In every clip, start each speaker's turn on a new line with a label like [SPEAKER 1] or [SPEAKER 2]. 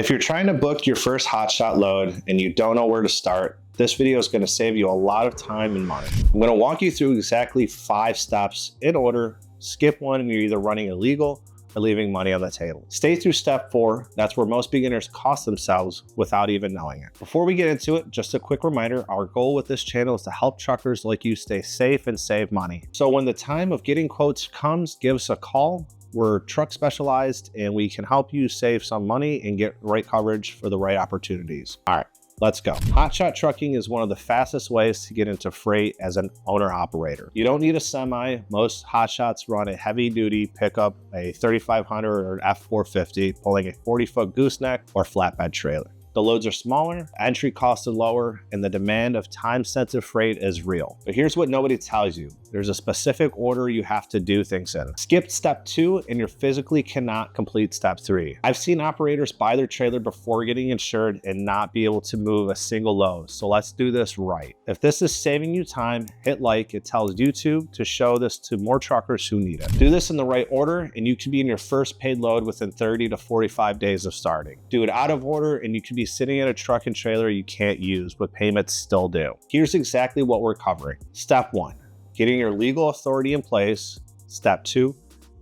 [SPEAKER 1] If you're trying to book your first Hotshot load and you don't know where to start, this video is going to save you a lot of time and money. I'm going to walk you through exactly 5 steps in order. Skip one and you're either running illegal or leaving money on the table. Stay through step 4. That's where most beginners cost themselves without even knowing it. Before we get into it, just a quick reminder, our goal with this channel is to help truckers like you stay safe and save money. So when the time of getting quotes comes, give us a call. We're truck specialized and we can help you save some money and get right coverage for the right opportunities. All right, let's go. Hotshot trucking is one of the fastest ways to get into freight as an owner operator. You don't need a semi. Most Hotshots run a heavy duty pickup, a 3500 or an F450, pulling a 40-foot gooseneck or flatbed trailer. The loads are smaller, entry costs are lower, and the demand of time-sensitive freight is real. But here's what nobody tells you. There's a specific order you have to do things in. Skip step 2 and you physically cannot complete step 3. I've seen operators buy their trailer before getting insured and not be able to move a single load. So let's do this right. If this is saving you time, hit like. It tells YouTube to show this to more truckers who need it. Do this in the right order and you can be in your first paid load within 30 to 45 days of starting. Do it out of order and you can be sitting in a truck and trailer you can't use, but payments still due. Here's exactly what we're covering. Step 1. Getting your legal authority in place. Step 2,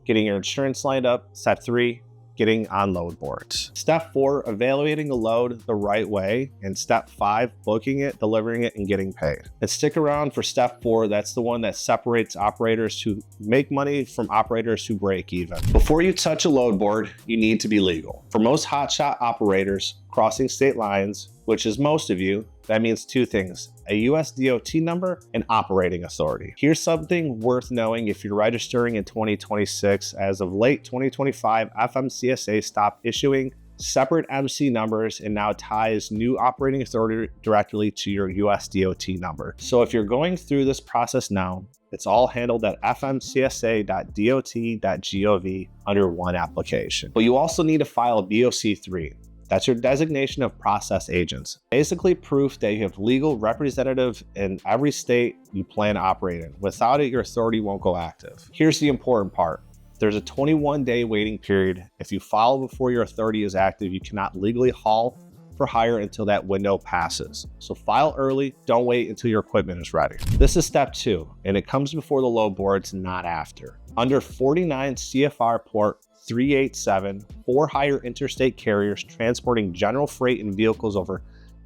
[SPEAKER 1] getting your insurance lined up. Step 3, getting on load boards. Step 4, evaluating a load the right way. And step 5, booking it, delivering it, and getting paid. And stick around for step 4. That's the one that separates operators who make money from operators who break even. Before you touch a load board, you need to be legal. For most hotshot operators crossing state lines, which is most of you, that means 2 things: a USDOT number and operating authority. Here's something worth knowing if you're registering in 2026. As of late 2025, FMCSA stopped issuing separate MC numbers and now ties new operating authority directly to your USDOT number. So if you're going through this process now, it's all handled at fmcsa.dot.gov under one application. But you also need to file a BOC3. That's your designation of process agents. Basically proof that you have legal representative in every state you plan to operate in. Without it, your authority won't go active. Here's the important part. There's a 21-day waiting period. If you file before your authority is active, you cannot legally haul for hire until that window passes. So file early, don't wait until your equipment is ready. This is step 2, and it comes before the load boards, not after. Under 49 CFR Port 387, for hire interstate carriers transporting general freight and vehicles over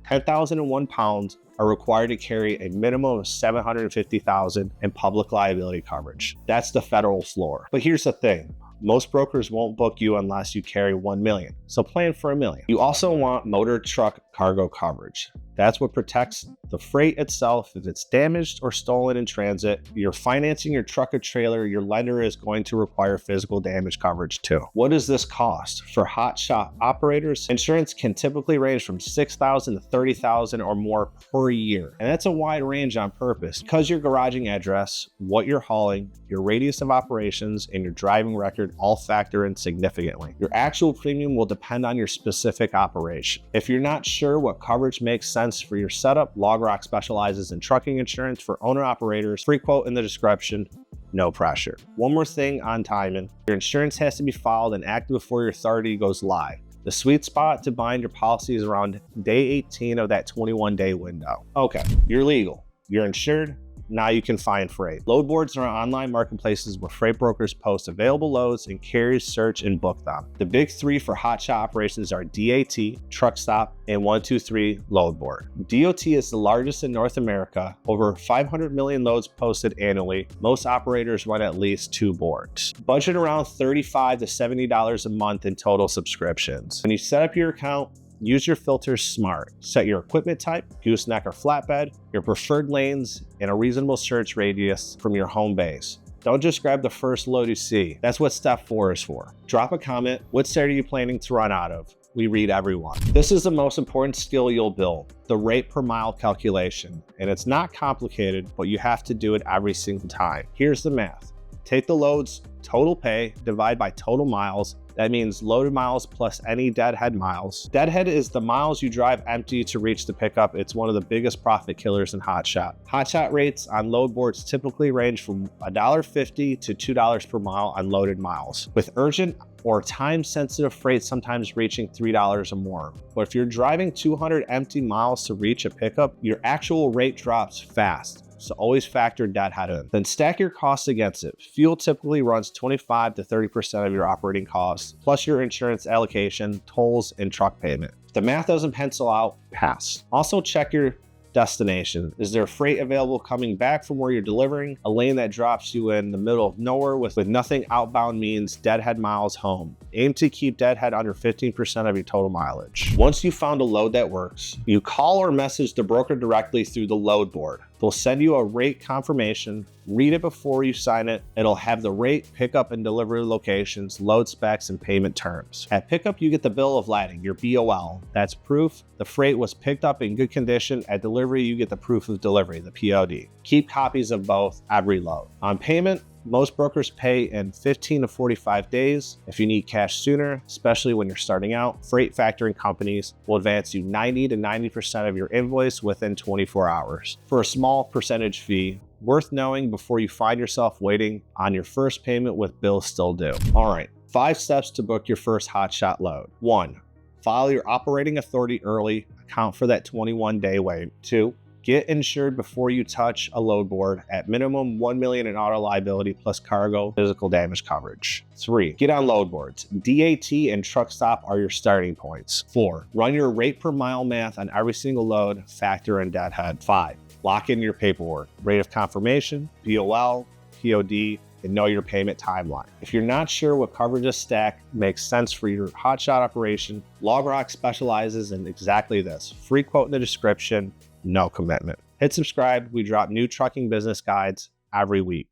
[SPEAKER 1] 10,001 pounds are required to carry a minimum of 750,000 in public liability coverage. That's the federal floor. But here's the thing. Most brokers won't book you unless you carry 1 million. So plan for $1 million. You also want motor truck cargo coverage. That's what protects the freight itself. If it's damaged or stolen in transit, you're financing your truck or trailer, your lender is going to require physical damage coverage too. What does this cost? For hotshot operators, insurance can typically range from $6,000 to $30,000 or more per year. And that's a wide range on purpose because your garaging address, what you're hauling, your radius of operations, and your driving record all factor in significantly. Your actual premium will depend on your specific operation. If you're not sure what coverage makes sense for your setup, LogRock specializes in trucking insurance for owner operators. Free quote in the description, no pressure. One more thing on timing. Your insurance has to be filed and active before your authority goes live. The sweet spot to bind your policy is around day 18 of that 21-day window. Okay, you're legal, you're insured, now you can find freight. Load boards are online marketplaces where freight brokers post available loads and carriers search and book them. The big 3 for hotshot operations are DAT, Truckstop, and 123 Load Board. DOT is the largest in North America, over 500 million loads posted annually. Most operators run at least 2 boards. Budget around $35 to $70 a month in total subscriptions. When you set up your account, use your filters smart. Set your equipment type, gooseneck or flatbed, your preferred lanes, and a reasonable search radius from your home base. Don't just grab the first load you see. That's what step 4 is for. Drop a comment. What state are you planning to run out of? We read everyone. This is the most important skill you'll build, the rate per mile calculation. And it's not complicated, but you have to do it every single time. Here's the math. Take the load's total pay, divide by total miles. That means loaded miles plus any deadhead miles. Deadhead is the miles you drive empty to reach the pickup. It's one of the biggest profit killers in hotshot. Hotshot rates on load boards typically range from $1.50 to $2 per mile on loaded miles. With urgent or time-sensitive freight sometimes reaching $3 or more. But if you're driving 200 empty miles to reach a pickup, your actual rate drops fast. So always factor deadhead in. Then stack your costs against it. Fuel typically runs 25 to 30% of your operating costs, plus your insurance allocation, tolls, and truck payment. If the math doesn't pencil out, pass. Also check your destination. Is there freight available coming back from where you're delivering? A lane that drops you in the middle of nowhere with nothing outbound means deadhead miles home. Aim to keep deadhead under 15% of your total mileage. Once you've found a load that works, you call or message the broker directly through the load board. They'll send you a rate confirmation. Read it before you sign it. It'll have the rate, pickup and delivery locations, load specs, and payment terms. At pickup, you get the bill of lading, your BOL. That's proof the freight was picked up in good condition. At delivery, you get the proof of delivery, the POD. Keep copies of both every load. On payment, most brokers pay in 15 to 45 days. If you need cash sooner, especially when you're starting out, freight factoring companies will advance you 90 to 90% of your invoice within 24 hours for a small percentage fee. Worth knowing before you find yourself waiting on your first payment with bills still due. All right, 5 steps to book your first Hotshot load. 1, file your operating authority early, account for that 21-day wait. 2, get insured before you touch a load board, at minimum $1 million in auto liability plus cargo physical damage coverage. 3, get on load boards. DAT and Truckstop are your starting points. 4, run your rate per mile math on every single load, factor in deadhead. 5, lock in your paperwork, rate of confirmation, BOL, POD, and know your payment timeline. If you're not sure what coverages stack makes sense for your Hotshot operation, LogRock specializes in exactly this. Free quote in the description, no commitment. Hit subscribe. We drop new trucking business guides every week.